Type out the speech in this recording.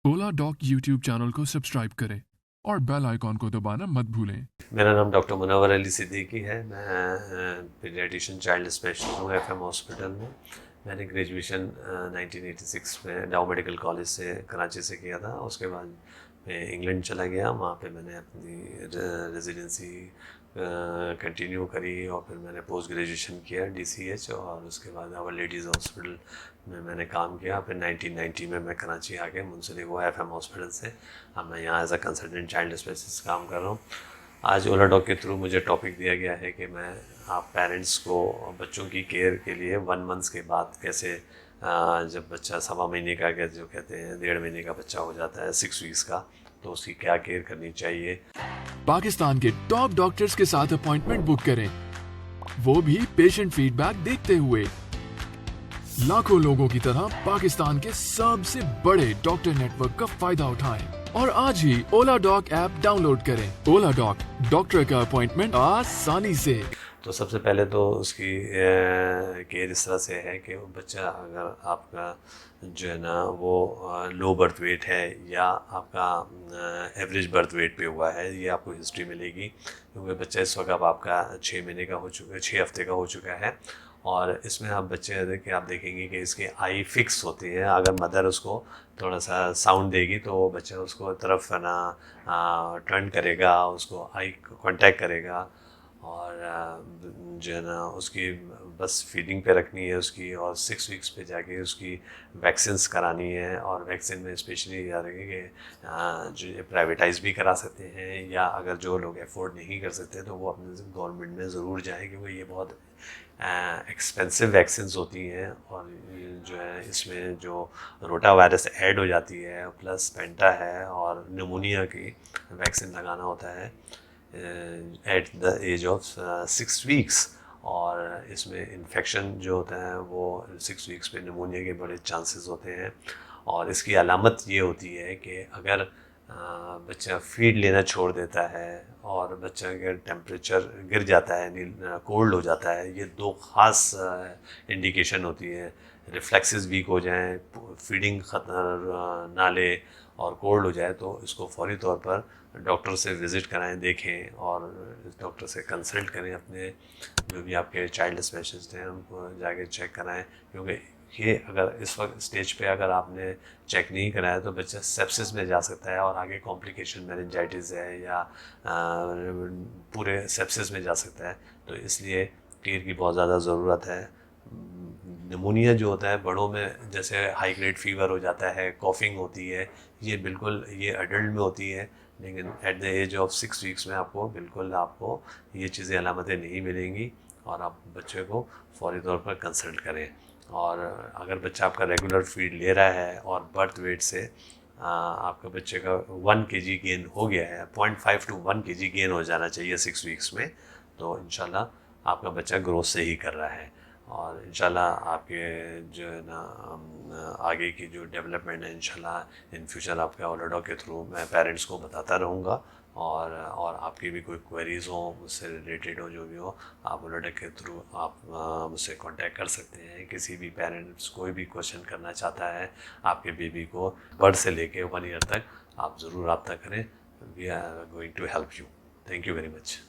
ओला dock YouTube channel को subscribe करें और बेल आइकॉन को दबाना मत भूलें। मेरा नाम डॉक्टर मुनव्वर अली सिद्दीकी है। मैं पीडियाट्रिशियन चाइल्ड स्पेशलिस्ट हूँ एफएम हॉस्पिटल में। मैंने ग्रेजुएशन 1986 में डाउ मेडिकल कॉलेज से कराची से किया था। उसके बाद मैं इंग्लैंड चला गया, वहाँ पे मैंने अपनी रेजिडेंसी कंटिन्यू करी और फिर मैंने पोस्ट ग्रेजुएशन किया डीसीएच, और उसके बाद आवर लेडीज़ हॉस्पिटल में मैंने काम किया। फिर 1990 में मैं कराची आ गया, मुंसलिक हुआ एफएम हॉस्पिटल से। अब मैं यहाँ as a consultant child specialist काम कर रहा हूँ। आज ओला डॉग के थ्रू मुझे टॉपिक दिया गया है कि मैं आप पेरेंट्स को बच्चों की केयर के लिए 1 मंथ के बाद कैसे, जब बच्चा 1.25 महीने का, जो कहते हैं 1.5 महीने का बच्चा हो जाता है, 6 वीक्स का, तो उसकी क्या केयर करनी चाहिए। पाकिस्तान के टॉप डॉक्टर्स के साथ अपॉइंटमेंट बुक करें, वो भी पेशेंट फीडबैक देखते हुए। लाखों लोगों की तरह पाकिस्तान के सबसे बड़े डॉक्टर नेटवर्क का फायदा उठाएं और आज ही ओला डॉक ऐप डाउनलोड करें। ओला डॉक, डॉक्टर का अपॉइंटमेंट आसानी से। तो सबसे पहले तो उसकी केयर इस तरह से है कि बच्चा, अगर आपका जो है ना वो लो बर्थ वेट है या आपका एवरेज बर्थ वेट पे हुआ है, ये आपको हिस्ट्री मिलेगी, क्योंकि बच्चा इस वक्त आपका 6 महीने का हो चुका है, 6 हफ्ते का हो चुका है। और इसमें आप बच्चे कि आप देखेंगे कि इसकी आई फिक्स होती है। अगर मदर उसको थोड़ा सा साउंड देगी तो वो बच्चा उसको तरफ है ना टर्न करेगा, उसको आई कांटेक्ट करेगा, और जो है ना उसकी बस फीडिंग पे रखनी है उसकी, और 6 वीक्स पे जाके उसकी वैक्सीन्स करानी है। और वैक्सीन में स्पेशली याद रखें कि जो प्राइवेटाइज भी करा सकते हैं, या अगर जो लोग अफोर्ड नहीं कर सकते तो वो अपने गवर्नमेंट में ज़रूर जाएँ, क्योंकि ये बहुत एक्सपेंसिव वैक्सीन्स होती हैं। और जो है इसमें जो रोटा वायरस ऐड हो जाती है, प्लस पेंटा है, और निमोनिया की वैक्सीन लगाना होता है at the age of 6 weeks. और इसमें इन्फेक्शन जो होता है वो 6 वीक्स पे निमोनिया के बड़े चांसेस होते हैं। और इसकी अलामत ये होती है कि अगर बच्चा फीड लेना छोड़ देता है और बच्चा का टेम्परेचर गिर जाता है, कोल्ड हो जाता है, ये दो ख़ास इंडिकेशन होती है। रिफ्लेक्सेस वीक हो जाएं, फीडिंग खतर ना ले और कोल्ड हो जाए, तो इसको फौरी तौर पर डॉक्टर से विज़िट कराएं, देखें, और डॉक्टर से कंसल्ट करें। अपने जो भी आपके चाइल्ड स्पेशलिस्ट हैं उनको जाके चेक कराएं, क्योंकि ये अगर इस वक्त स्टेज पे अगर आपने चेक नहीं कराया तो बच्चा सेप्सिस में जा सकता है, और आगे कॉम्प्लिकेशन मेनिंजाइटिस है या पूरे सेप्सिस में जा सकता है। तो इसलिए केयर की बहुत ज़्यादा ज़रूरत है। निमोनिया जो होता है बड़ों में, जैसे हाई ग्रेड फीवर हो जाता है, कॉफिंग होती है, ये बिल्कुल ये अडल्ट में होती है, लेकिन at the age of 6 weeks में आपको बिल्कुल आपको ये चीज़ें अलामतें नहीं मिलेंगी, और आप बच्चे को फौरी तौर पर कंसल्ट करें। और अगर बच्चा आपका रेगुलर फीड ले रहा है और बर्थ वेट से आपका बच्चे का 1 kg गेन हो गया है, 0.5 to 1 kg गेन हो जाना चाहिए 6 वीक्स में, तो इंशाल्लाह आपका बच्चा ग्रोथ सही कर रहा है। और इंशाल्लाह आपके जो है ना आगे की जो डेवलपमेंट है, इंशाल्लाह इन फ्यूचर आपके ओला डॉग के थ्रू मैं पेरेंट्स को बताता रहूँगा। और आपकी भी कोई क्वेरीज़ हो मुझसे रिलेटेड हो, जो भी हो, आप ओला डॉग के थ्रू आप मुझसे कांटेक्ट कर सकते हैं। किसी भी पेरेंट्स कोई भी क्वेश्चन करना चाहता है आपके बेबी को बर्थ से लेके 1 ईयर तक, आप ज़रूर रब्ता करें। We are going to help you. Thank you very much.